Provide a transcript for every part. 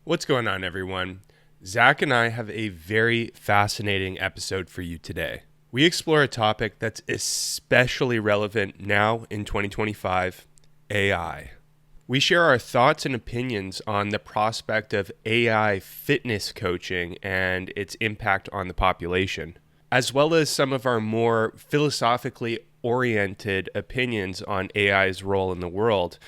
What's going on, everyone? Zach and I have a very fascinating episode for you today. We explore a topic that's especially relevant now in 2025: AI. We share our thoughts and opinions on the prospect of AI fitness coaching and its impact on the population, as well as some of our more philosophically oriented opinions on AI's role in the world,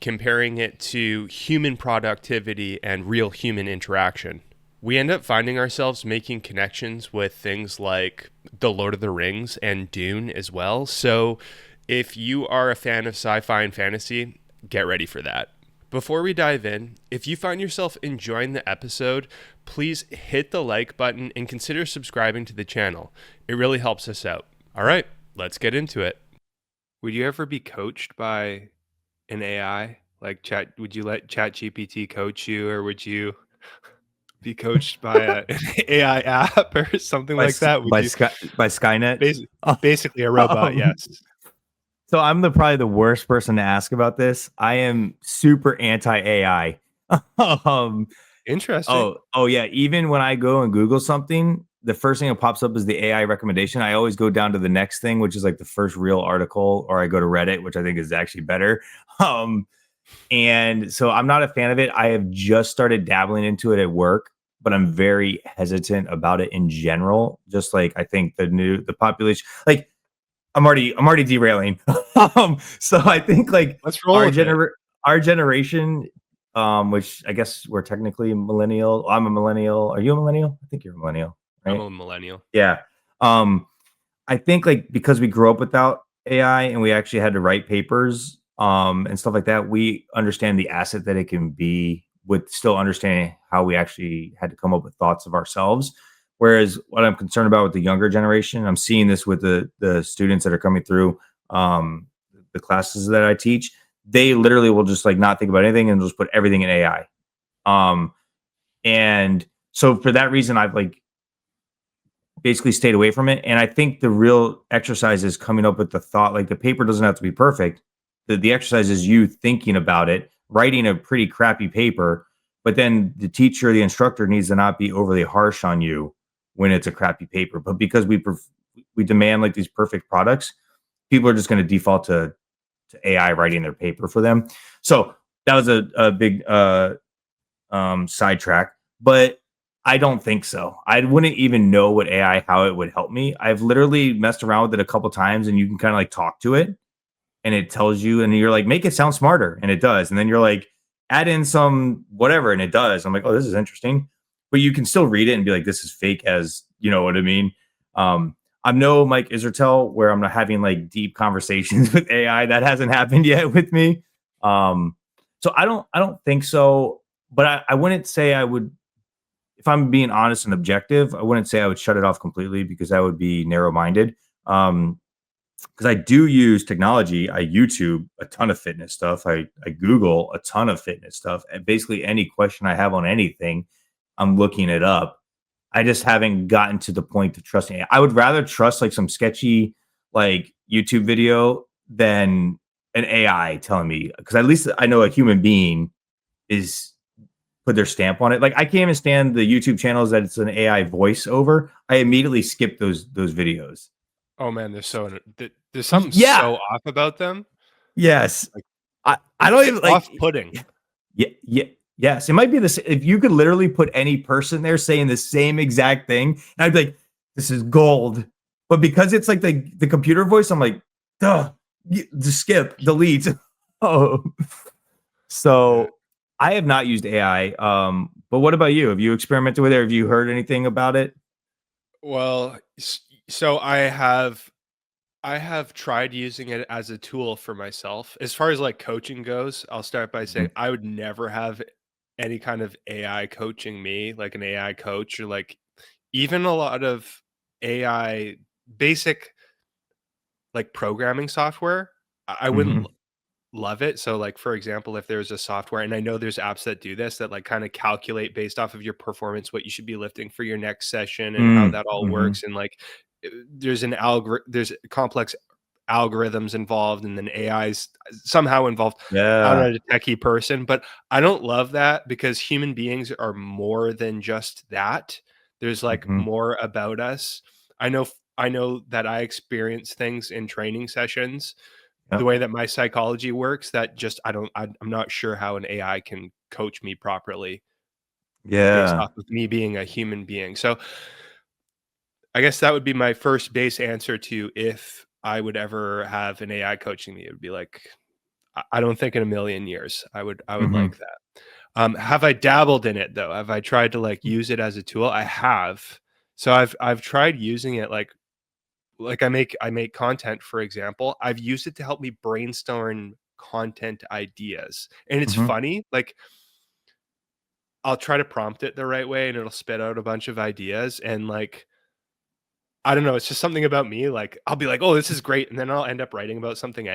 comparing it to human productivity and real human interaction. We end up finding ourselves making connections with things like The Lord of the Rings and Dune as well. So if you are a fan of sci-fi and fantasy, get ready for that. Before we dive in, if you find yourself enjoying the episode, please hit the like button and consider subscribing to the channel. It really helps us out. All right, let's get into it. Would you ever be coached by an AI? Like chat, would you let Chat GPT coach you, or would you be coached by an AI app or something by like that? Would you by Skynet. basically Oh, basically a robot? Yes. so I'm probably the worst person to ask about this. I am super anti AI. um, Interesting. oh yeah. Even when I go and Google something, the first thing that pops up is the AI recommendation. I always go down to the next thing, which is like the first real article, or I go to Reddit, which I think is actually better. Um, and so I'm not a fan of it. I have just started dabbling into it at work, but I'm very hesitant about it in general. Just like I think the population, like I'm already derailing. So I think like Let's roll our with it. our generation, which I guess we're technically millennial. I'm a millennial. Are you a millennial? I think you're a millennial, I'm right? a millennial. Yeah. Um, I think like because we grew up without AI and we actually had to write papers and stuff like that, we understand the asset that it can be with still understanding how we actually had to come up with thoughts of ourselves. Whereas what I'm concerned about with the younger generation, I'm seeing this with the students that are coming through um, the classes that I teach. They literally will just like not think about anything and just put everything in AI. Um, and so for that reason, I've like basically stayed away from it. And I think the real exercise is coming up with the thought. Like the paper doesn't have to be perfect. The exercise is you thinking about it, writing a pretty crappy paper, but then the teacher, the instructor needs to not be overly harsh on you when it's a crappy paper. But because we demand like these perfect products, people are just going to default to AI writing their paper for them. So that was a big sidetrack, but I don't think so. I wouldn't even know what AI, how it would help me. I've literally messed around with it a couple times and you can kind of like talk to it and it tells you, and you're like, make it sound smarter. And it does. And then you're like, add in some whatever. And it does. I'm like, oh, this is interesting. But you can still read it and be like, this is fake, as you know what I mean? I'm no Mike Israetel where I'm not having like deep conversations with AI. That hasn't happened yet with me. Um, so I don't think so. But I wouldn't say I would, if I'm being honest and objective, I wouldn't say I would shut it off completely because that would be narrow minded. Because I do use technology. I YouTube a ton of fitness stuff. I Google a ton of fitness stuff. And basically, any question I have on anything, I'm looking it up. I just haven't gotten to the point to trusting it. I would rather trust like some sketchy like YouTube video than an AI telling me, because at least I know a human being is put their stamp on it. Like I can't even stand the YouTube channels that it's an AI voiceover. I immediately skip those videos. Oh man, there's something Yeah. so off about them. Yes. Like I don't it's even like. off-putting. Yeah. Yeah. Yes. It might be this. If you could literally put any person there saying the same exact thing, and I'd be like, this is gold. But because it's like the computer voice, I'm like, duh, just skip, delete. Oh, Yeah. so I have not used AI. But what about you? Have you experimented with it? Or have you heard anything about it? Well, so I have tried using it as a tool for myself. As far as like coaching goes, I'll start by saying Mhm. I would never have any kind of AI coaching me, like an AI coach, or like even a lot of AI basic like programming software. I wouldn't Mhm. love it. So, like, for example, if there's a software, and I know there's apps that do this, that like kind of calculate based off of your performance what you should be lifting for your next session and how Mm. that all Mhm. works. And like, there's complex algorithms involved and then AI's somehow involved. I'm Yeah. not a techie person, but I don't love that because human beings are more than just that. There's like Mhm. more about us. I know that I experience things in training sessions the Yep. way that my psychology works that just I'm not sure how an AI can coach me properly based Yeah. off of me being a human being. So I guess that would be my first base answer to if I would ever have an AI coaching me. It would be like, I don't think in a million years I would Mhm. like that. Have I dabbled in it though? Have I tried to like use it as a tool? I have. So I've tried using it like I make content, for example. I've used it to help me brainstorm content ideas. And it's Mhm. funny, like I'll try to prompt it the right way and it'll spit out a bunch of ideas and like I don't know, it's just something about me, like, I'll be like, "Oh, this is great," and then I'll end up writing about something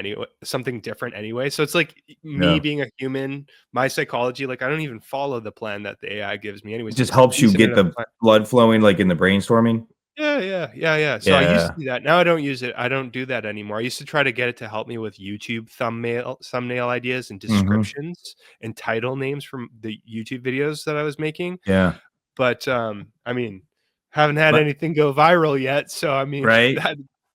different anyway, so it's like me Yeah. being a human, my psychology, like, I don't even follow the plan that the AI gives me anyway, It so just it's a helps you decent get enough the plan. blood flowing, like, in the brainstorming. Yeah, yeah, yeah, yeah, so I used to Yeah. do that, now I don't use it I don't do that anymore. I used to try to get it to help me with YouTube thumbnail ideas and Mhm. descriptions and title names from the YouTube videos that I was making, Yeah. but, I mean, haven't had But anything go viral yet, so, I mean, right?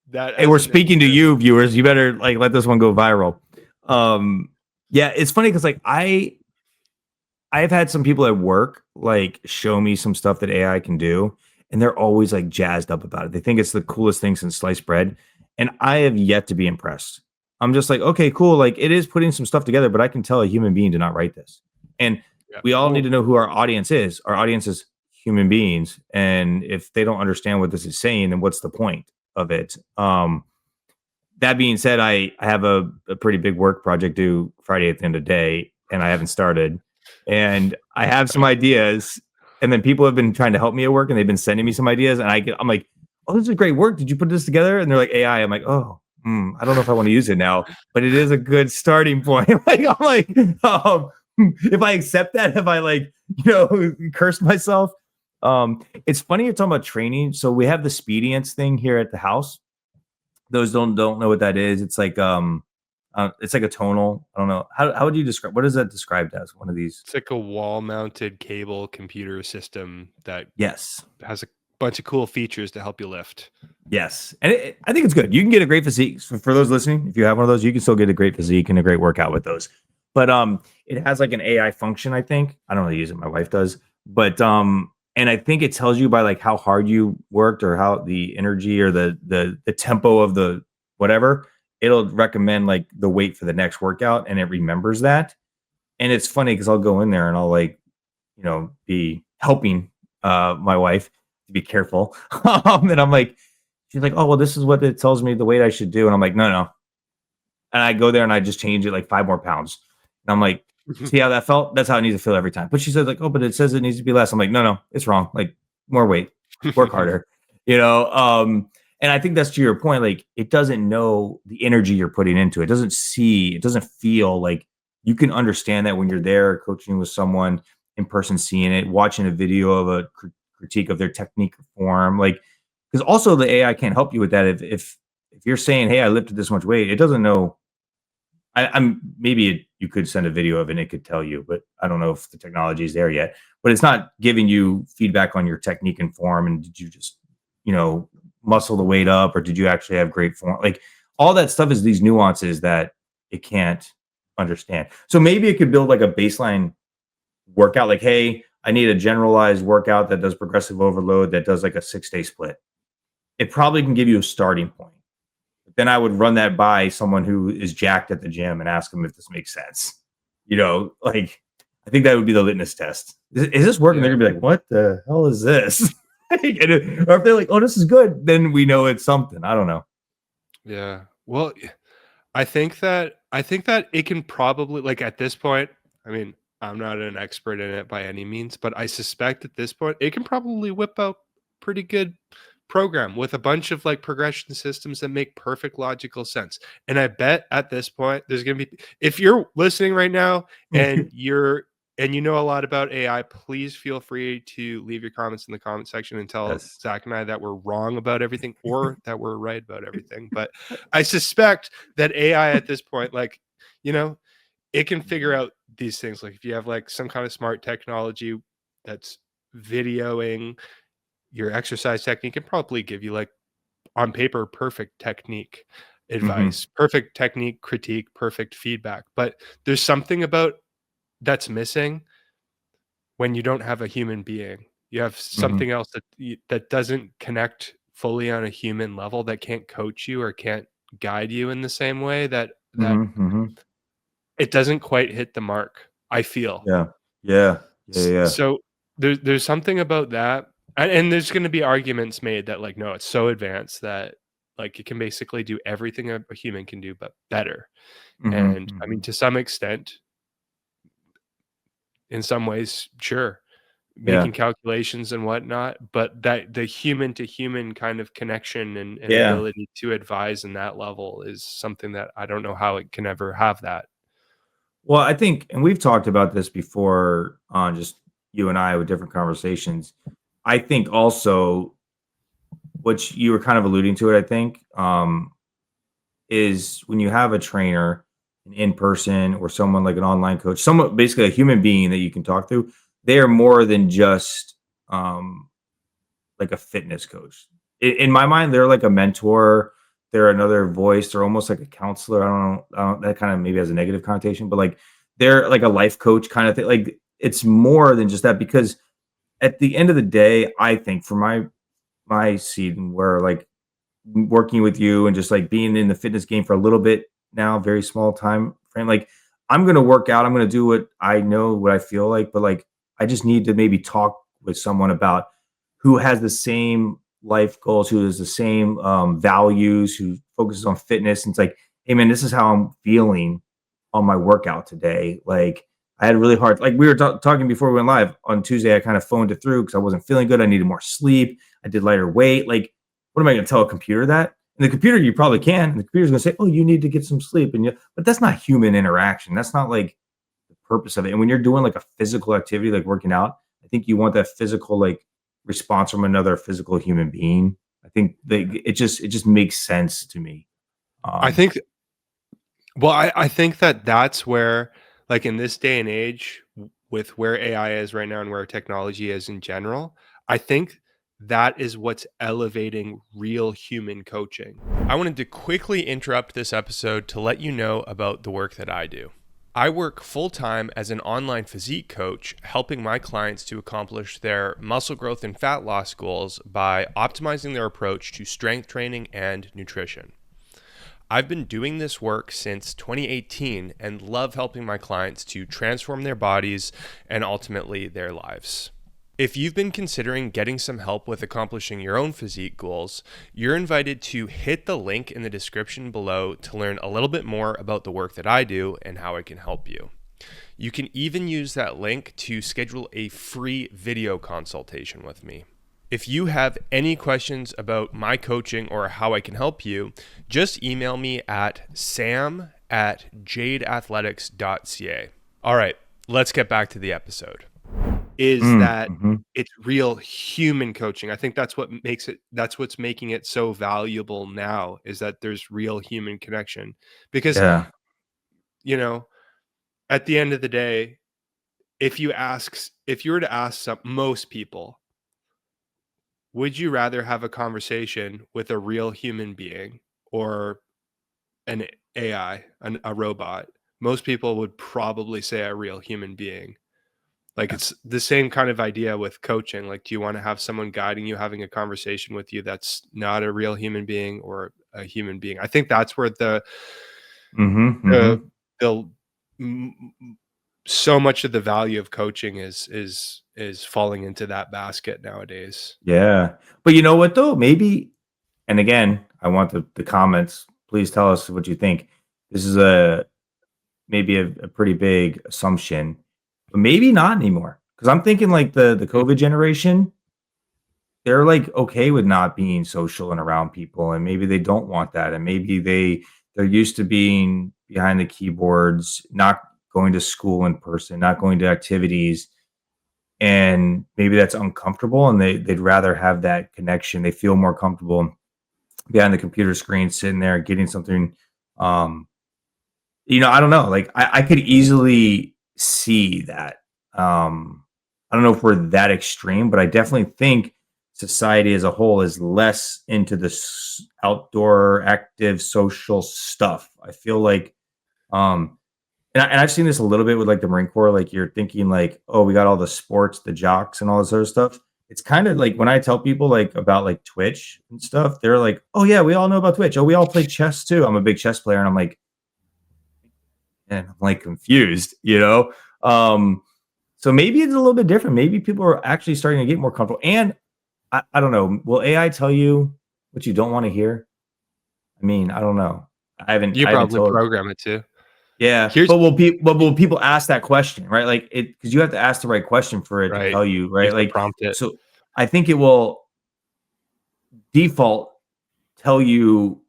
that Hey, we're hasn't speaking to necessarily. you, viewers. You better, like, let this one go viral. Um, yeah, it's funny because like, I've had some people at work, like, show me some stuff that AI can do, and they're always, like, jazzed up about it. They think it's the coolest thing since sliced bread, and I have yet to be impressed. I'm just like, "Okay, cool, like, it is putting some stuff together, but I can tell a human being did not write this." And Yeah. we all need Well, to know who our audience is. Our audience is human beings, and if they don't understand what this is saying, then what's the point of it? That being said, I have a pretty big work project due Friday at the end of the day, and I haven't started. And I have some ideas, and then people have been trying to help me at work, and they've been sending me some ideas, and I'm like, "Oh, this is great work. Did you put this together?" And they're like, "AI." I'm like, "Oh, I don't know if I want to use it now, but it is a good starting point." Like I'm like, if I accept that, if I like, curse myself. It's funny you're talking about training. So we have the Speedience thing here at the house. Those don't know what that is. It's like a tonal. I don't know. How would you describe what is that described as? One of these? it's like a wall-mounted cable computer system that Yes. has a bunch of cool features to help you lift. Yes. And I think it's good. You can get a great physique. For those listening, if you have one of those, you can still get a great physique and a great workout with those. But it has like an AI function, I think. I don't really use it, my wife does. But and I think it tells you by like how hard you worked or how the energy or the tempo of the whatever, it'll recommend like the weight for the next workout and it remembers that. And it's funny because I'll go in there and I'll like, be helping my wife to be careful. And I'm like, she's like, "Oh, well, this is what it tells me the weight I should do." And I'm like, "No, no." And I go there and I just change it like 5 more pounds. And I'm like, "See how that felt? That's how it needs to feel every time." But she says, like, "Oh, but it says it needs to be less." I'm like, "No, no, it's wrong. Like more weight, work harder." You know? And I think that's to your point. Like, it doesn't know the energy you're putting into it. It doesn't see, it doesn't feel like you can understand that when you're there coaching with someone in person, seeing it, watching a video of a critique of their technique or form. Like, because also the AI can't help you with that. If you're saying, "Hey, I lifted this much weight," it doesn't know. I'm maybe you could send a video of it and it could tell you, but I don't know if the technology is there yet. But it's not giving you feedback on your technique and form. And did you just, you know, muscle the weight up, or did you actually have great form? Like all that stuff is these nuances that it can't understand. So maybe it could build like a baseline workout, like, "Hey, I need a generalized workout that does progressive overload that does like a 6 day split." It probably can give you a starting point. Then I would run that by someone who is jacked at the gym and ask them if this makes sense. Like I think that would be the litmus test. Is this working? Yeah, They're gonna be like, "What the hell is this?" Or if they're like, "Oh, this is good," then we know it's something. I don't know. yeah. Well, I think that it can probably like, at this point, I mean, I'm not an expert in it by any means, but I suspect at this point, it can probably whip out pretty good program with a bunch of, like, progression systems that make perfect logical sense, and I bet at this point, there's gonna be if you're listening right now and you're and you know a lot about AI, please feel free to leave your comments in the comment section and tell Yes. Zach and I that we're wrong about everything or that we're right about everything. But I suspect that AI at this point, like, you know, it can figure Mhm. out these things. Like if you have like some kind of smart technology that's videoing your exercise technique, it can probably give you like on paper perfect technique Mhm. advice, perfect technique critique, perfect feedback. But there's something about that's missing when you don't have a human being. You have Mhm. something else that doesn't connect fully on a human level, that can't coach you or can't guide you in the same way that Mhm. Mhm. it doesn't quite hit the mark, I feel. Yeah. Yeah. Yeah. Yeah. So there's something about that, and there's gonna be arguments made that, like, no, it's so advanced that, like, it can basically do everything a human can do, but better. Mhm. And, I mean, Mhm. to some extent, in some ways, sure, Yeah. making calculations and whatnot, but that the human to human kind of connection and Yeah. ability to advise in that level is something that I don't know how it can ever have that. Well, I think, and we've talked about this before on just you and I with different conversations. I think also, which you were kind of alluding to it, I think, is when you have a trainer, an in person or someone like an online coach, someone basically a human being that you can talk to, they are more than just um, like a fitness coach. In my mind, they're like a mentor. They're another voice. They're almost like a counselor. I don't that kind of maybe has a negative connotation, but like they're like a life coach kind of thing. Like it's more than just that because at the end of the day, I think for my seat and where like working with you and just like being in the fitness game for a little bit now, very small time frame. Like I'm gonna work out. I'm gonna do what I know, what I feel like, but like I just need to maybe talk with someone about who has the same life goals, who has the same values, who focuses on fitness. And it's like, hey man, this is how I'm feeling on my workout today. Like I had really hard, like we were talking before we went live on Tuesday. I kind of phoned it through because I wasn't feeling good. I needed more sleep. I did lighter weight. Like what am I going to tell a computer that? And the computer, you probably can. And the computer's going to say, "Oh, you need to get some sleep." But that's not human interaction. That's not like the purpose of it. And when you're doing like a physical activity, like working out, I think you want that physical like response from another physical human being. I think it just makes sense to me. I Um, think Well, I think that that's where, like, in this day and age, with where AI is right now and where technology is in general, I think that is what's elevating real human coaching. I wanted to quickly interrupt this episode to let you know about the work that I do. I work full time as an online physique coach, helping my clients to accomplish their muscle growth and fat loss goals by optimizing their approach to strength training and nutrition. I've been doing this work since 2018 and love helping my clients to transform their bodies and ultimately their lives. If you've been considering getting some help with accomplishing your own physique goals, you're invited to hit the link in the description below to learn a little bit more about the work that I do and how I can help you. You can even use that link to schedule a free video consultation with me. If you have any questions about my coaching or how I can help you, just email me at sam@jadeathletics.ca. All right, let's get back to the episode. Is that mhm. it's real human coaching. I think that's what's making it so valuable now, is that there's real human connection. Because, Yeah. you know, at the end of the day, if you were to ask most people, would you rather have a conversation with a real human being or an AI, a robot? Most people would probably say a real human being. Like, it's the same kind of idea with coaching. Like, do you wanna have someone guiding you, having a conversation with you that's not a real human being or a human being? I think that's where Mhm. the Mhm. the m m so much of the value of coaching is falling into that basket nowadays. Yeah. But you know what though? Maybe, and again, I want the comments. Please tell us what you think. This is a maybe a pretty big assumption, but maybe not anymore. Because I'm thinking like the Mm. COVID generation, they're like okay with not being social and around people, and maybe they don't want that, and maybe they're used to being behind the keyboards, not going to school in person, not going to activities, and maybe that's uncomfortable, and they'd rather have that connection. They feel more comfortable behind the computer screen, sitting there getting something. Um, I don't know. Like I could easily see that. I don't know if we're that extreme, but I definitely think society as a whole is less into this outdoor, active, social stuff. I feel like, I've seen this a little bit with like the Marine Corps. Like you're thinking like, oh, we got all the sports, the jocks, and all this other stuff. It's kind of like when I tell people like about like Twitch and stuff, they're like, oh yeah, we all know about Twitch. Oh, we all play chess too. I'm a big chess player, and I'm like, and I'm like confused. So maybe it's a little bit different. Maybe people are actually starting to get more comfortable. And I don't know. Will AI tell you what you don't want to hear? I mean, I don't know. You I haven't probably told. program it to. Yeah, Here's but will people ask that question, right? Like it because you have to ask the right question for it to right. tell you, You right? have to Like prompt it. so I think it will default tell you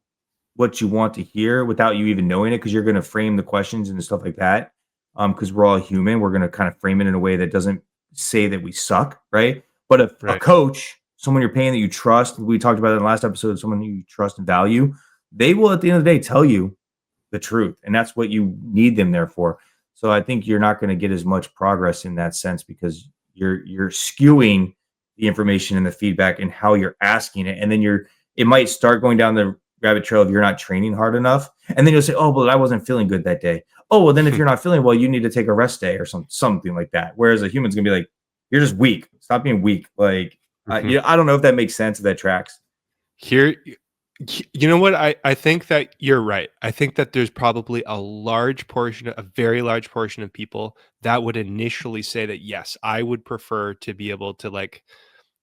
what you want to hear without you even knowing it because you're going to frame the questions and stuff like that. Because we're all human, we're going to kind of frame it in a way that doesn't say that we suck, right? But if a Right. coach, someone you're paying that you trust, we talked about it in the last episode, someone you trust and value, they will at the end of the day tell you the truth, and that's what you need them there for. So I think you're not going to get as much progress in that sense because you're skewing the information and the feedback and how you're asking it, and then it might start going down the rabbit trail if you're not training hard enough, and then you'll say, "Oh, but I wasn't feeling good that day." Oh, well, then if you're not feeling well, you need to take a rest day or something like that. Whereas a human's gonna be like, "You're just weak. Stop being weak." Like, Mhm. I don't know if that makes sense. If that tracks. Here, you know what? I think that you're right. I think that there's probably a very large portion of people that would initially say that, yes, I would prefer to be able to like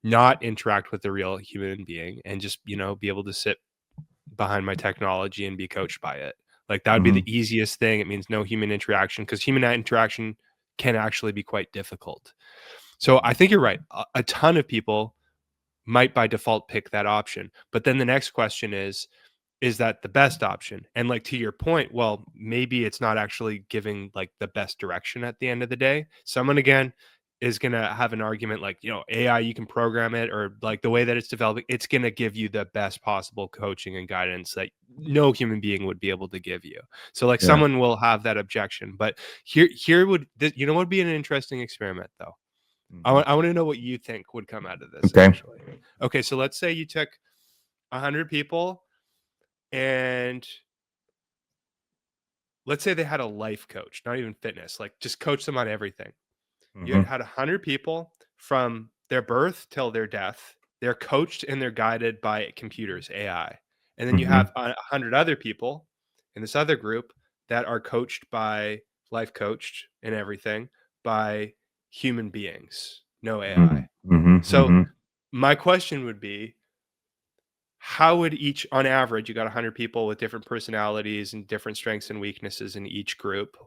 not interact with a real human being and just, be able to sit behind my technology and be coached by it. Like that would be Hmm. the easiest thing. It means no human interaction because human interaction can actually be quite difficult. So I think you're right. A ton of people might by default pick that option. But then the next question is that the best option? And like to your point, well, maybe it's not actually giving like the best direction at the end of the day. Someone again is going to have an argument like, AI, you can program it or like the way that it's developing, it's going to give you the best possible coaching and guidance that no human being would be able to give you. So like Yeah. someone will have that objection, but here what would be an interesting experiment though? Hmm. I want to know what you think would come out of this Okay. actually. Okay, so let's say you took 100 people and let's say they had a life coach, not even fitness, like just coach them on everything. You Hmm. had 100 people from their birth till their death. They're coached and they're guided by computers, AI. And then you Hmm. have 100 other people in this other group that are coached by life coached and everything by human beings, no AI. Mhm, mhm, So mhm, my question would be, how would each on average, you got 100 people with different personalities and different strengths and weaknesses in each group.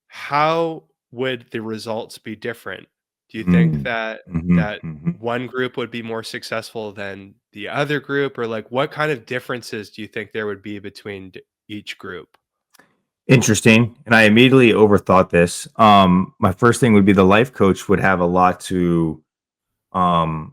How would the results be different? Do you think mm, that mhm, that mhm. one group would be more successful than the other group, or like what kind of differences do you think there would be between each group? Interesting, and I immediately overthought this. My first thing would be the life coach would have a lot to,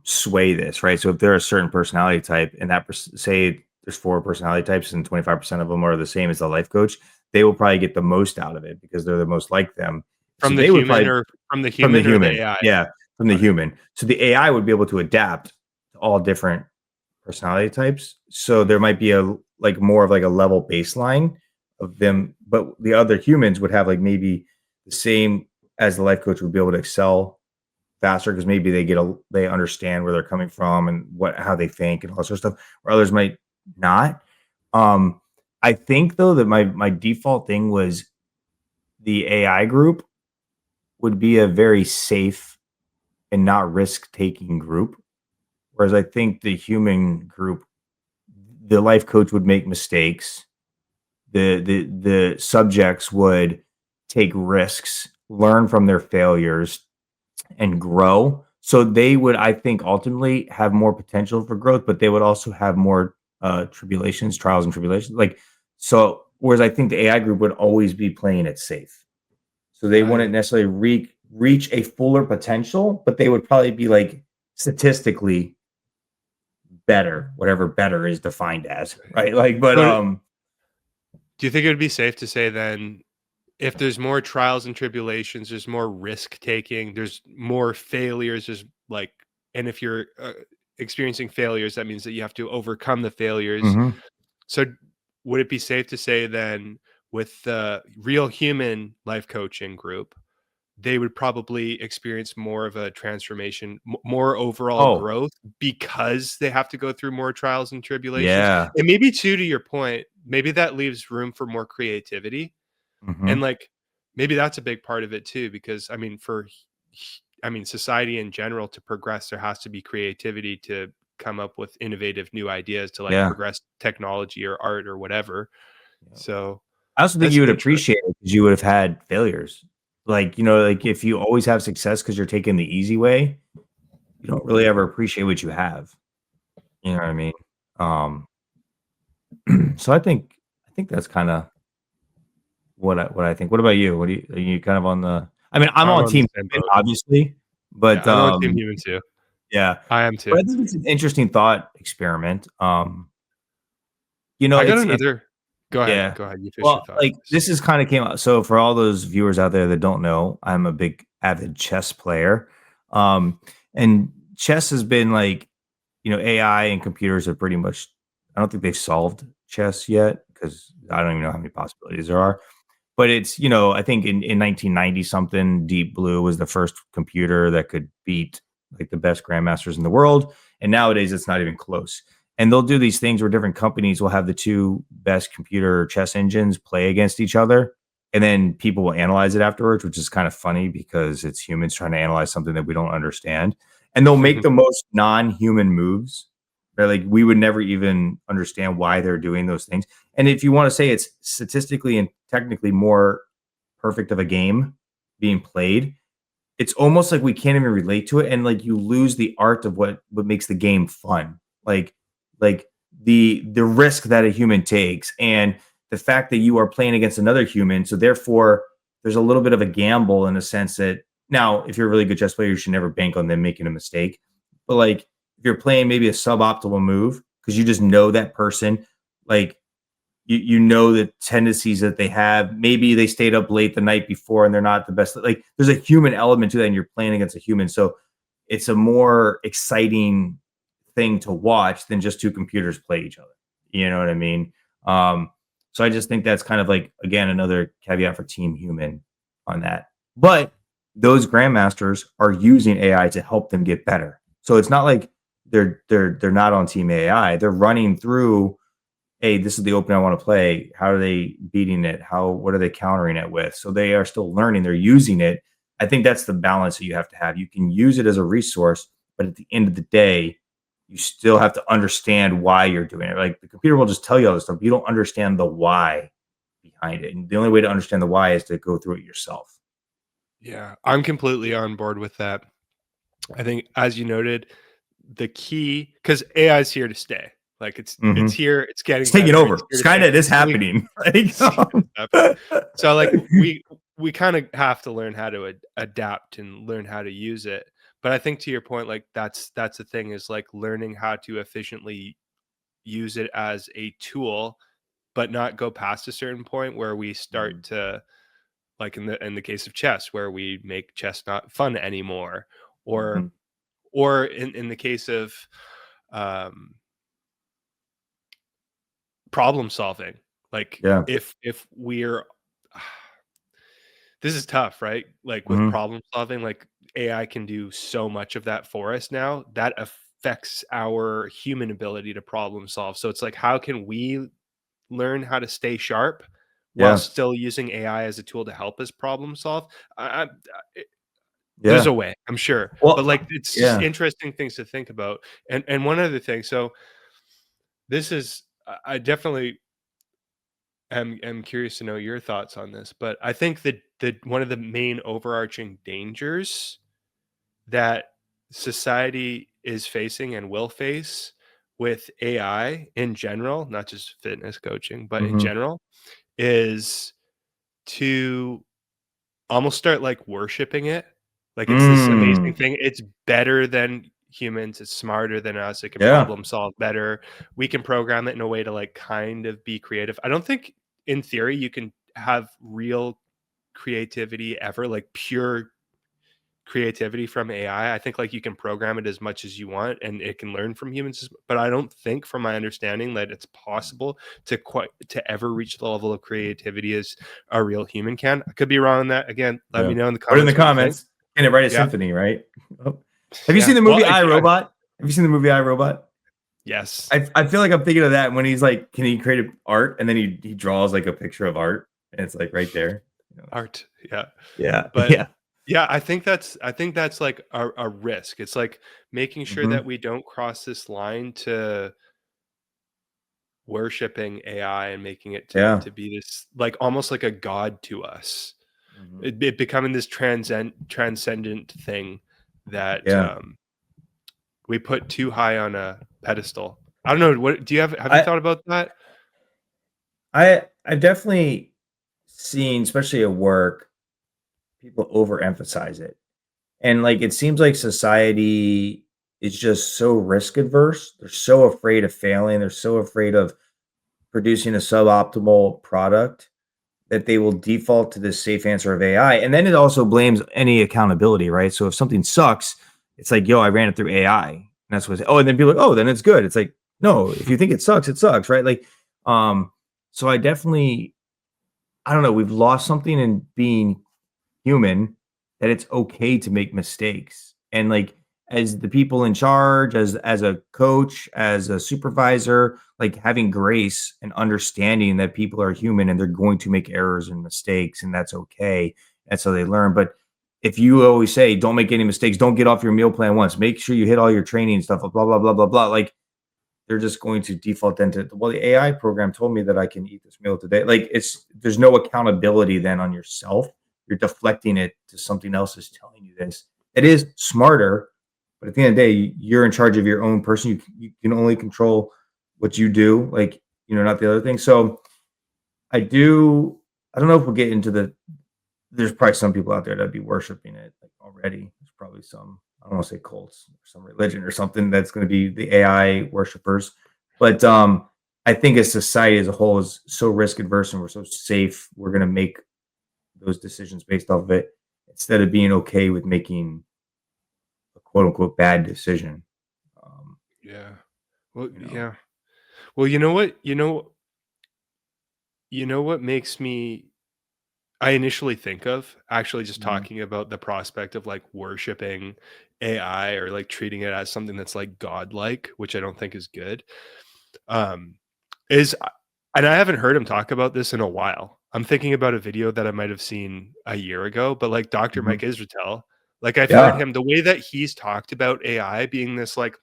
sway this, right? So if they're a certain personality type and say there's 4 personality types and 25% of them are the same as the life coach, they will probably get the most out of it because they're the most like them. So From the they would human probably or from the from the human or the human. AI? Yeah, from the Got it. human. So the AI would be able to adapt to all different personality types. So there might be a like more of like a level baseline of them, but the other humans would have like maybe the same as the life coach would be able to excel faster because maybe they understand where they're coming from and how they think and all that sort of stuff, where others might not. Um, I think though that my default thing was the AI group would be a very safe and not risk taking group. Whereas I think the human group, the life coach would make mistakes. The subjects would take risks, learn from their failures, and grow. So they would, I think, ultimately have more potential for growth, but they would also have more tribulations, trials, and tribulations. Like so, Whereas I think the AI group would always be playing it safe. So they wouldn't Right. necessarily reach a fuller potential, but they would probably be like statistically better, whatever better is defined as, right? Like, but So, do you think it would be safe to say then, if there's more trials and tribulations, there's more risk taking, there's more failures, there's like, and if you're experiencing failures, that means that you have to overcome the failures. mhm. So, would it be safe to say then, with the real human life coaching group, they would probably experience more of a transformation, more overall Oh, growth because they have to go through more trials and tribulations? yeah. And maybe too, to your point, maybe that leaves room for more creativity, and, Mhm. like, maybe that's a big part of it too, because, I mean, society in general to progress, there has to be creativity to come up with innovative new ideas to, like, Yeah. progress technology or art or whatever. Yeah. So, I also think that's you would interesting. appreciate it because you would have had failures. Like, like if you always have success because you're taking the easy way, you don't really ever appreciate what you have. You know what I mean? Um, so I think that's kinda what I think. What about you? What do you are you kind of on the I mean, I'm I'm on on the team same human, boat. obviously, but, Yeah, I'm on Team Human too. yeah. I am But too. I think it's an interesting thought experiment. I got It's another yeah. go ahead, you finish your Well, thought, like, please. this is kinda came out so for all those viewers out there that don't know, I'm a big avid chess player. Um, and chess has been like, AI and computers have pretty much I don't think they've solved chess yet because I don't even know how many possibilities there are. But it's, I think in 1990 something, Deep Blue was the first computer that could beat like the best grandmasters in the world. And nowadays it's not even close. And they'll do these things where different companies will have the two best computer chess engines play against each other. And then people will analyze it afterwards, which is kind of funny because it's humans trying to analyze something that we don't understand. And they'll make the most non-human moves. Right? Like we would never even understand why they're doing those things. And if you want to say it's statistically and technically more perfect of a game being played, it's almost like we can't even relate to it, and like you lose the art of what makes the game fun. Like like the risk that a human takes and the fact that you are playing against another human, so therefore there's a little bit of a gamble in the sense that now if you're a really good chess player, you should never bank on them making a mistake. But like if you're playing maybe a suboptimal move because you just know that person, like you know the tendencies that they have. Maybe they stayed up late the night before and they're not the best. Like there's a human element to that, and you're playing against a human, so it's a more exciting thing to watch than just two computers play each other. You know what I mean? Um, so I just think that's kind of like again another caveat for Team Human on that. But those grandmasters are using AI to help them get better. So it's not like they're not on Team AI. They're running through hey, this is the opening I want to play. How are they beating it? What are they countering it with? So they are still learning, they're using it. I think that's the balance that you have to have. You can use it as a resource, but at the end of the day, you still have to understand why you're doing it. Like the computer will just tell you all this stuff, but you don't understand the why behind it. And the only way to understand the why is to go through it yourself. Yeah, I'm completely on board with that. I think, as you noted, the key, because AI is here to stay. Like, it's Mhm. here, it's It's getting taking better, it's over. here to stay. Skynet is So we happening. Like, Scared is happening. So, like, we kinda have to learn how to adapt and learn how to use it. But I think to your point, like, that's the thing, is, like, learning how to efficiently use it as a tool, but not go past a certain point where we start Mhm. to, like, in the case of chess, where we make chess not fun anymore, or Mhm. in the case of, um, problem solving, like, Yeah. if we're this is tough, right? Like, with Mhm. problem solving, like, AI can do so much of that for us now, that affects our human ability to problem solve. So it's like, how can we learn how to stay sharp while Yeah. still using AI as a tool to help us problem solve? I There's Yeah. a way, I'm sure, but, Well, like, it's just yeah. interesting things to think about. And one other thing, so this is I definitely am curious to know your thoughts on this, but I think that one of the main overarching dangers that society is facing and will face with AI in general, not just fitness coaching, but in Mhm. general, is to almost start like worshiping it. Like it's this amazing Mm. thing. It's better than humans. It's smarter than us. It can Yeah. problem solve better. We can program it in a way to like kind of be creative. I don't think in theory you can have real creativity ever, like pure creativity from AI. I think like you can program it as much as you want and it can learn from humans, but I don't think from my understanding that it's possible to ever reach the level of creativity as a real human can. I could be wrong on that. Again, let me Yeah. know in the Put it in the comments what you think. comments. Can it write a Yeah. symphony, right? Oh. Have you seen Yeah. the Well, movie I, Robot? Have you seen the movie I, Robot? yes. I feel like I'm thinking of that when he's like, can he create art? And then he draws like a picture of art and it's like right there. You know, Art. Yeah. yeah. But Yeah. yeah, I think that's like a risk. It's like making sure Hmm. that we don't cross this line to worshiping AI and making it Yeah. to be this like almost like a god to us. Hmm. It becoming this transcendent thing that Yeah. we put too high on a pedestal. I don't know. What do you have you I thought about that? I've definitely seen, especially at work, people overemphasize it. And like it seems like society is just so risk adverse. They're so afraid of failing. They're so afraid of producing a suboptimal product that they will default to this safe answer of AI. And then it also blames any accountability, right? So if something sucks, it's like, yo, I ran it through AI. And that's what, oh, and then people are like, oh, then it's good. It's like, no, if you think it sucks, right? Like, um, so I definitely, I don't know, we've lost something in being human, that it's okay to make mistakes. And like as the people in charge, as a coach, as a supervisor, like having grace and understanding that people are human and they're going to make errors and mistakes and that's okay. That's how they learn. But if you always say, don't make any mistakes, don't get off your meal plan once, make sure you hit all your training and stuff, blah, blah, blah, blah, blah. Like they're just going to default into, well, the AI program told me that I can eat this meal today. Like it's there's no accountability then on yourself. You're deflecting it to something else is telling you this. It is smarter, but at the end of the day, you're in charge of your own person. You can only control what you do, like not the other thing. So I do. I don't know if we'll get into the there's probably some people out there that'd be worshiping it like already. There's probably some, I don't want to say cults, some religion or something that's going to be the AI worshipers. But I think as society as a whole is so risk adverse and we're so safe, we're going to make those decisions based off of it instead of being okay with making a quote unquote bad decision. Um, Yeah. Well, you know, yeah. Well, you know what? You know what makes me I initially think of actually just Mhm. talking about the prospect of like worshiping AI or like treating it as something that's like godlike, which I don't think is good. Um, is and I haven't heard him talk about this in a while. I'm thinking about a video that I might have seen a year ago, but like Dr. Mhm. Mike Israetel, like I've heard Yeah. him the way that he's talked about AI being this like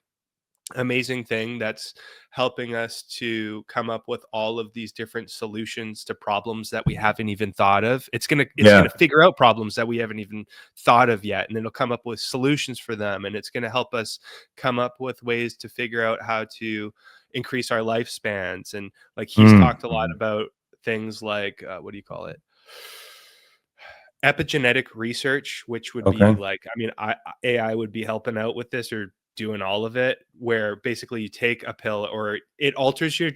amazing thing that's helping us to come up with all of these different solutions to problems that we haven't even thought of. It's going to Yeah. figure out problems that we haven't even thought of yet, and it'll come up with solutions for them, and it's going to help us come up with ways to figure out how to increase our lifespans. And like he's talked a lot Mm-hmm. about things like what do you call it, epigenetic research, which would be Okay. like, I mean, AI would be helping out with this or doing all of it, where basically you take a pill or it alters your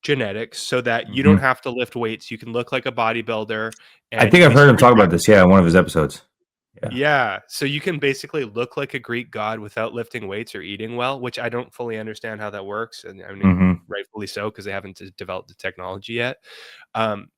genetics so that you don't Hmm. have to lift weights. You can look like a bodybuilder I and think you I've can heard keep him your talk about genetic. this. Yeah, in one of his episodes. Yeah. Yeah, so you can basically look like a Greek god without lifting weights or eating well, which I don't fully understand how that works, and I mean, Hmm. rightfully so because they haven't developed the technology yet. Um,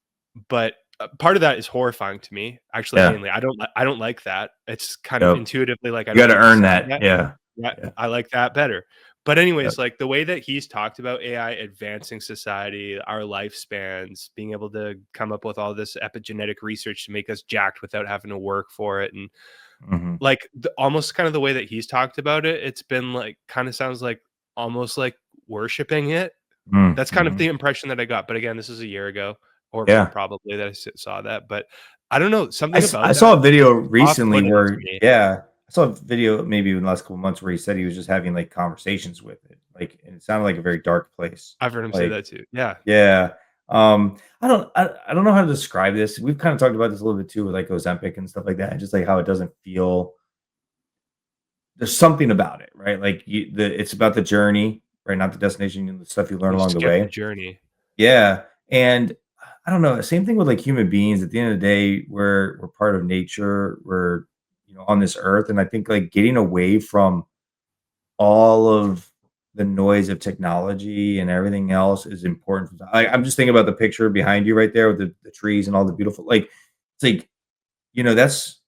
but part of that is horrifying to me. Actually, Yeah. mainly, I don't like that. It's kind of Yep. intuitively like I You don't gotta like the earn sound of that. that. Yeah. Yeah, Yeah. I like that better. But Yep. anyways, like the way that he's talked about AI advancing society, our lifespans, being able to come up with all this epigenetic research to make us jacked without having to work for it, and Mhm. like almost kind of the way that he's talked about it, it's been like kind of sounds like almost like worshiping it. Mm, That's kind of mhm. the impression that I got. But again, this is a year ago or more Yeah. probably that saw that. But I don't know, I something s I about saw that a video is recently off-putting to where me. yeah, I saw a video maybe in the last couple months where he said he was just having, like, conversations with it, like, and it sounded like a very dark place. I've heard him say Like that too. Yeah. yeah. I don't know how to describe this. We've kind of talked about this a little bit too with like Ozempic and stuff like that, and just like how it doesn't feel there's something about it, right? Like it's about the journey, right? Not the destination and the stuff you learn You along the skip the way. journey. Yeah. And I don't know, same thing with like human beings. At the end of the day, we're part of nature. We're, on this earth. And I think like getting away from all of the noise of technology and everything else is important. I'm just thinking about the picture behind you right there with the trees and all the beautiful like it's like that's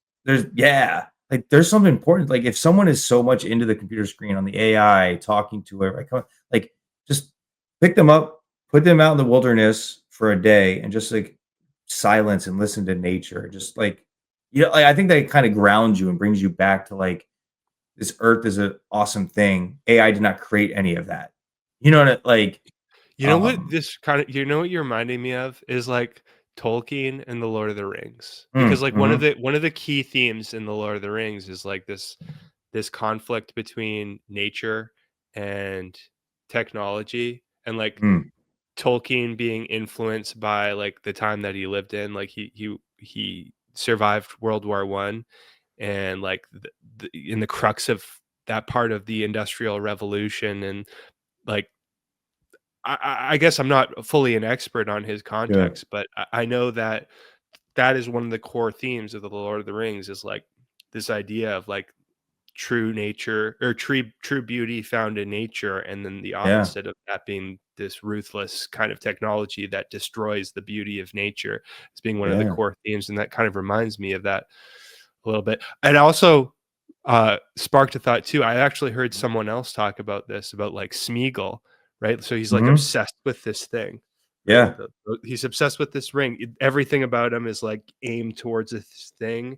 like, there's something important, like, if someone is so much into the computer screen on the AI, talking to it, right, like, just pick them up, put them out in the wilderness for a day, and just, like, silence and listen to nature, just, like, like, I think that kinda grounds you and brings you back to, like, this earth is an awesome thing. AI did not create any of that. You know what like, You know what this kind of you know what you're reminding me of is, like, Tolkien and The Lord of the Rings. Because, like, one of mhm, the key themes in The Lord of the Rings is, like, this conflict between nature and technology, and, like, mm, Tolkien being influenced by, like, the time that he lived in, like, he survived World War One, and, like, in the crux of that part of the Industrial Revolution, and, like, I guess I'm not fully an expert on his yeah, context, but I know that that is one of the core themes of the Lord of the Rings is, like, this idea of, like, true nature or true beauty found in nature, and then the yeah, opposite of that being this ruthless kind of technology that destroys the beauty of nature as being one of the yeah, core themes, and that kind of reminds me of that a little bit. And also, sparked a thought too. I actually heard someone else talk about this, about, like, Smeagol, right? So he's, like, mhm, obsessed with this thing, right? yeah, He's obsessed with this ring. Everything about him is, like, aimed towards this thing.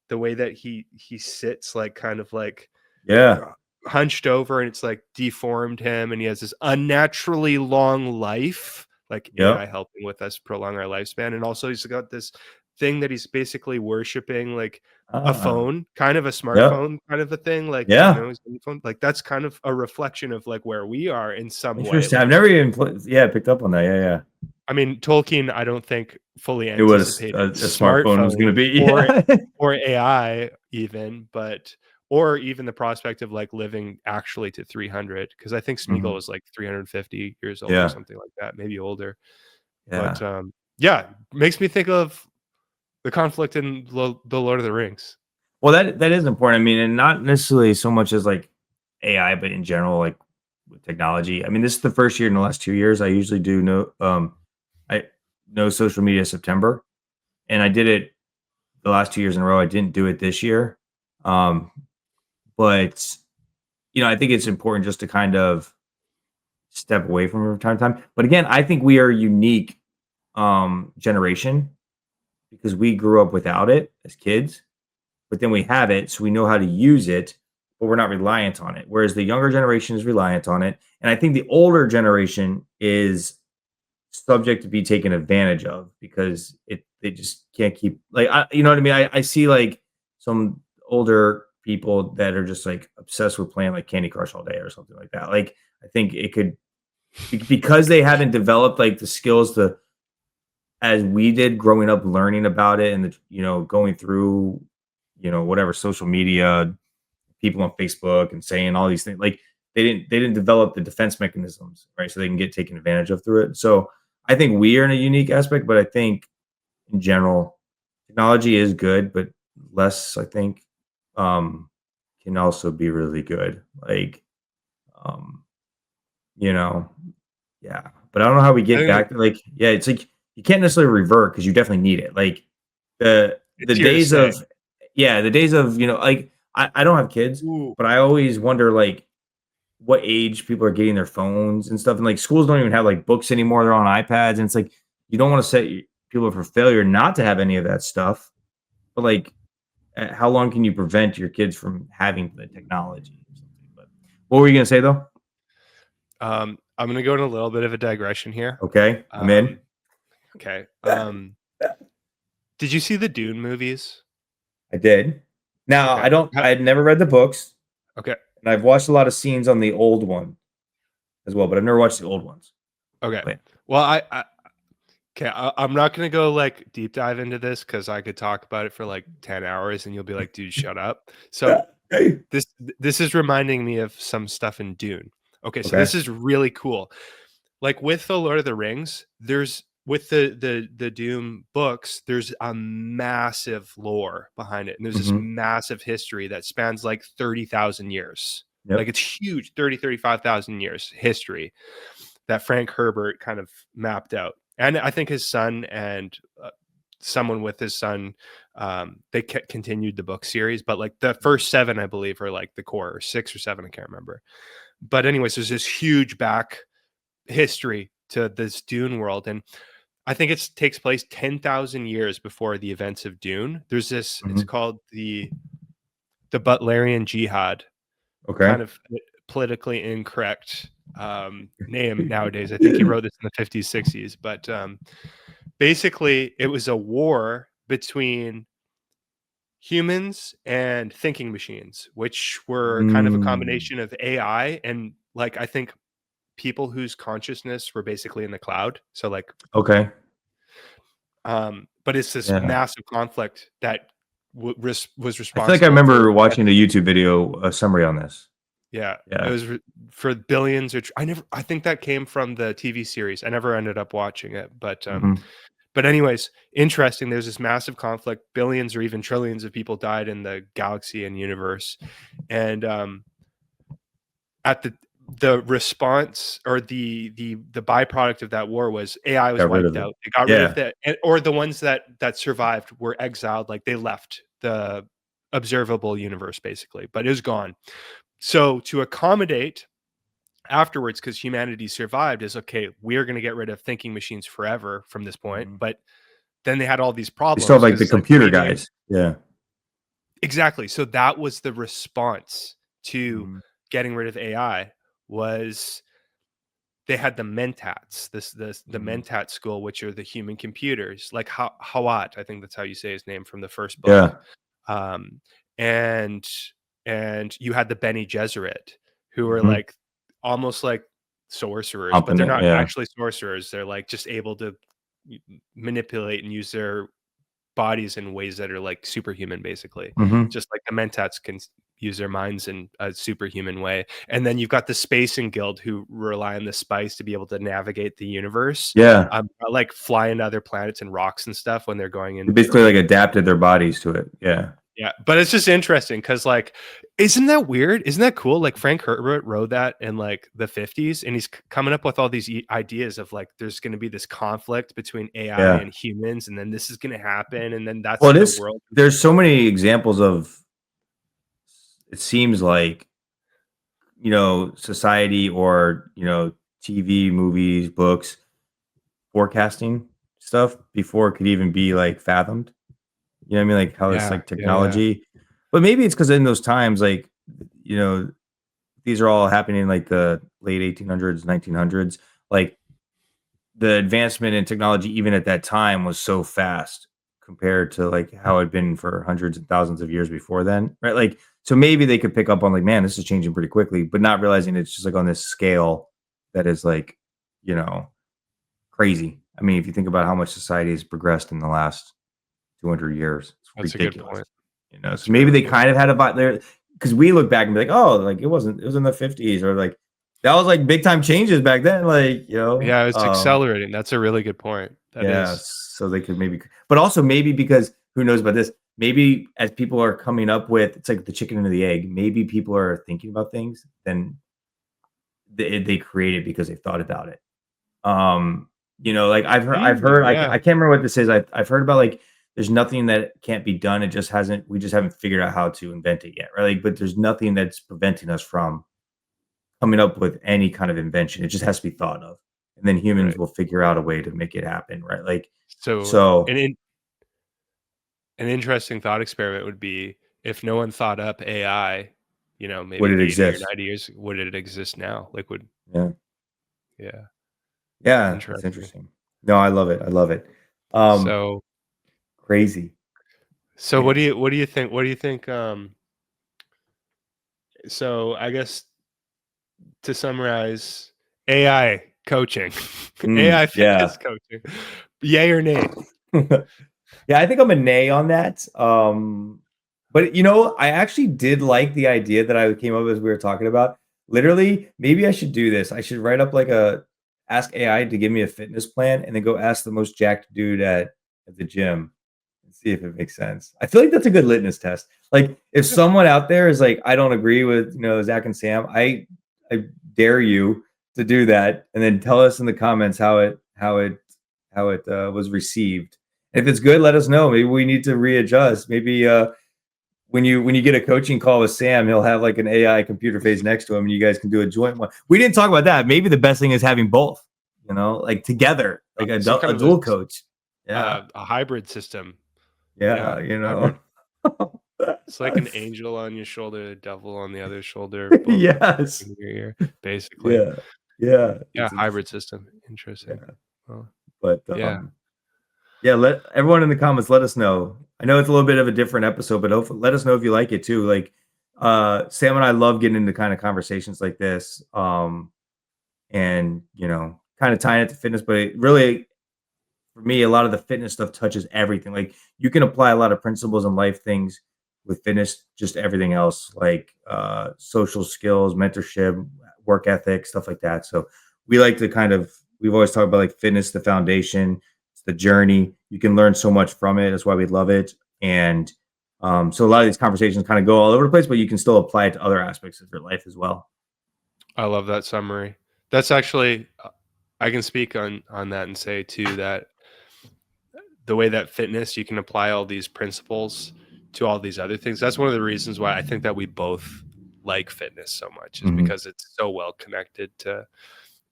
The way that he sits, like, kind of like yeah, uh, hunched over, and it's, like, deformed him, and he has this unnaturally long life, like AI yep, helping with us prolong our lifespan, and also he's got this thing that he's basically worshiping, like a ah, phone, kind of a yep. smartphone kind of a thing, like, Yeah, his phone, like, that's kind of a reflection of, like, where we are in some way, interesting. I've like, never even picked up on that. Yeah, yeah. I mean, Tolkien, I don't think fully It was anticipated a smartphone was gonna smartphones be yeah. or AI even, but or even the prospect of, like, living actually to 300, because I think Smeagol Mhm. was, like, 350 years old or Yeah, something like that, maybe older. But, yeah. yeah, makes me think of the conflict in The Lord of the Rings. Well, that is important. I mean, and not necessarily so much as, like, AI, but in general, like, with technology. I mean, this is the first year in the last 2 years I usually do I no social media September, and I did it the last 2 years in a row. I didn't do it this year. Um, but, I think it's important just to kind of step away from it from time to time. But again, I think we are a unique, generation because we grew up without it as kids, but then we have it, so we know how to use it, but we're not reliant on it. Whereas the younger generation is reliant on it. And I think the older generation is subject to be taken advantage of because they just can't keep like you know what I mean? I see like some older people that are just like obsessed with playing like Candy Crush all day or something like that. Like I think it could because they haven't developed like the skills to as we did growing up learning about it and going through whatever social media people on Facebook and saying all these things like they didn't develop the defense mechanisms right so they can get taken advantage of through it. So I think we are in a unique aspect, but I think in general technology is good, but less I think um can also be really good, like um you know yeah, but I don't know how we I get think back to, like yeah, it's like you can't necessarily revert because you definitely need it. Like, the it's here to days stay. of yeah, the days of, like, I don't have kids, Ooh. but I always wonder, like, what age people are getting their phones and stuff, and, like, schools don't even have, like, books anymore, they're on iPads, and it's like, you don't wanna set people up for failure not to have any of that stuff, but, like, how long can you prevent your kids from having the technology or something? But what were you gonna say, though? I'm gonna go in a little bit of a digression here. Okay, I'm in. Um, okay, did you see the Dune movies? I did. Now, Okay. I had never read the books, Okay. and I've watched a lot of scenes on the old one as well, but I've never watched the old ones. Okay. But Well, I Okay, I'm not gonna go like deep dive into this because I could talk about it for like 10 hours and you'll be like, dude, shut up. So this this is reminding me of some stuff in Dune. Okay, so Okay. this is really cool. Like with the Lord of the Rings, there's with the Doom books, there's a massive lore behind it. And there's this Hmm. massive history that spans like 30,000 years. Like Yep. it's huge, 35,000 years history that Frank Herbert kind of mapped out. And I think his son and someone with his son, they continued the book series, but like the first seven, I believe, are like the core, or six or seven, I can't remember. But anyways, there's this huge back history to this Dune world, and I think it takes place 10,000 years before the events of Dune. There's this, it's Hmm. called the Butlerian Jihad, Okay. kind of politically incorrect name nowadays. I think he wrote this in the 50s, 60s, but basically it was a war between humans and thinking machines, which were kind of a Mm. combination of AI and like I think people whose consciousness were basically in the cloud. So like Okay. but it's this Yeah. massive conflict that was I feel like I responsible for remember the death watching a of, YouTube video, a summary on this. yeah, it Yeah. was for billions or I think that came from the TV series. I never ended up watching it, Hmm. but anyways, interesting. There's this massive conflict. Billions or even trillions of people died in the galaxy and universe, and at the response or the byproduct of that war was AI was Got rid wiped of it. out. They got rid of Yeah. the or the ones that survived were exiled, like they left the observable universe basically, but it was gone. So to accommodate afterwards, because humanity survived, is okay, we're going to get rid of thinking machines forever from this point. Hmm. But then they had all these They still have problems like because the it's like computer changing. guys. Yeah. Exactly. So that was the response to Hmm. getting rid of AI was they had the mentats, the Hmm. mentat school, which are the human computers, like Hawat, I think that's how you say his name from the first book. Yeah. Um, and you had the Bene Gesserit, who are Hmm. like almost like sorcerers, but they're Competent. not Yeah. actually sorcerers. They're like just able to manipulate and use their bodies in ways that are like superhuman, basically. Hmm. Just like the mentats can use their minds in a superhuman way. And then you've got the Spacing Guild who rely on the spice to be able to navigate the universe, Yeah. like fly into other planets and rocks and stuff when they're going They in basically like between. adapted their bodies to it. Yeah. Yeah, but it's just interesting because, like, isn't that weird? Isn't that cool? Like Frank Herbert wrote that in like the 50s, and he's coming up with all these ideas of like there's going to be this conflict between AI Yeah. and humans, and then this is going to happen, and then that's Well, it the is. world. There's so many examples of. It seems like society or TV, movies, books, forecasting stuff before it could even be like fathomed. You know what I mean? Like how it's Yeah, like yeah, yeah. technology, but maybe it's because in those times, like you know, these are all happening in like the late 1800s, 1900s. Like the advancement in technology, even at that time, was so fast compared to like how it'd been for hundreds and thousands of years before then, right? Like, so maybe they could pick up on like, man, this is changing pretty quickly, but not realizing it's just like on this scale that is like, you know, crazy. I mean, if you think about how much society has progressed in the last 200 years, it's That's a good ridiculous. point. So That's maybe really they good. kind of had a bot there because we look back and be like, oh, like it was in the 50s or like that was like big time changes back then. Like, Yeah, it's accelerating. That's a really good point. That yeah, is. so they could maybe but also maybe because who knows about this? Maybe as people are coming up with it's like the chicken and the egg, maybe people are thinking about things, then they create it because they thought about it. Like I've heard I Yeah, can't remember what this is. I've heard about like there's nothing that can't be done. It just hasn't we just haven't figured out how to invent it yet, right? Like, but there's nothing that's preventing us from coming up with any kind of invention. It just has to be thought of. And then humans right. will figure out a way to make it happen, right? Like So so an interesting thought experiment would be if no one thought up AI, would maybe it 80 or exist? 90 years, would it exist now? Like would Yeah. yeah, Yeah, that's interesting. interesting. No, I love it. I love it. Um, So crazy. so Yeah. what do you think? What do you think? So I guess to summarize, AI coaching, AI Yeah. fitness coaching. Yay or nay? Yeah, I think I'm a nay on that. But I actually did like the idea that I came up with as we were talking about. Literally, maybe I should do this. I should write up like a ask AI to give me a fitness plan and then go ask the most jacked dude at the gym and see if it makes sense. I feel like that's a good litmus test. Like if Yeah. someone out there is like, I don't agree with, Zach and Sam, I dare you to do that and then tell us in the comments how it was received. If it's good, let us know. Maybe we need to readjust. Maybe when you get a coaching call with Sam, he'll have like an AI computer face next to him, and you guys can do a joint one. We didn't talk about that. Maybe the best thing is having both. Like together, like Some a kind of dual coach. Yeah, a hybrid system. Yeah, yeah. hybrid. It's like an angel on your shoulder, a devil on the other shoulder, both Yes. in your ear, basically. Yeah. Yeah. Yeah, It's hybrid insane. system. Interesting. Yeah. Well, But yeah. yeah, let everyone in the comments let us know. I know it's a little bit of a different episode, but hopefully, let us know if you like it too. Like Sam and I love getting into kind of conversations like this. And kind of tying it to fitness, but it really for me, a lot of the fitness stuff touches everything. Like you can apply a lot of principles and life things with fitness, just everything else, like social skills, mentorship, work ethic, stuff like that. So we like to we've always talked about like fitness, the foundation, it's the journey. You can learn so much from it. That's why we love it. And so a lot of these conversations kind of go all over the place, but you can still apply it to other aspects of your life as well. I love that summary. That's actually I can speak on that and say too that the way that fitness you can apply all these principles to all these other things. That's one of the reasons why I think that we both like fitness so much is Mhm. because it's so well connected to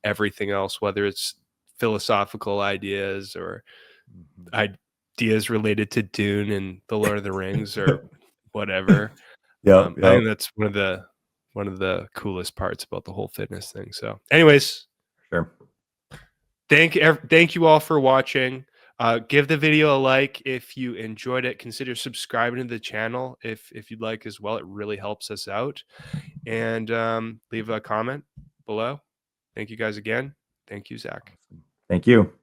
everything else, whether it's philosophical ideas or Mhm. ideas related to Dune and the Lord of the Rings or whatever. Yep, I yep, think that's one of the coolest parts about the whole fitness thing. So, anyways, sure. thank you all for watching. Give the video a like if you enjoyed it. Consider subscribing to the channel if you'd like as well. It really helps us out. And leave a comment below. Thank you guys again. Thank you, Zach. Thank you.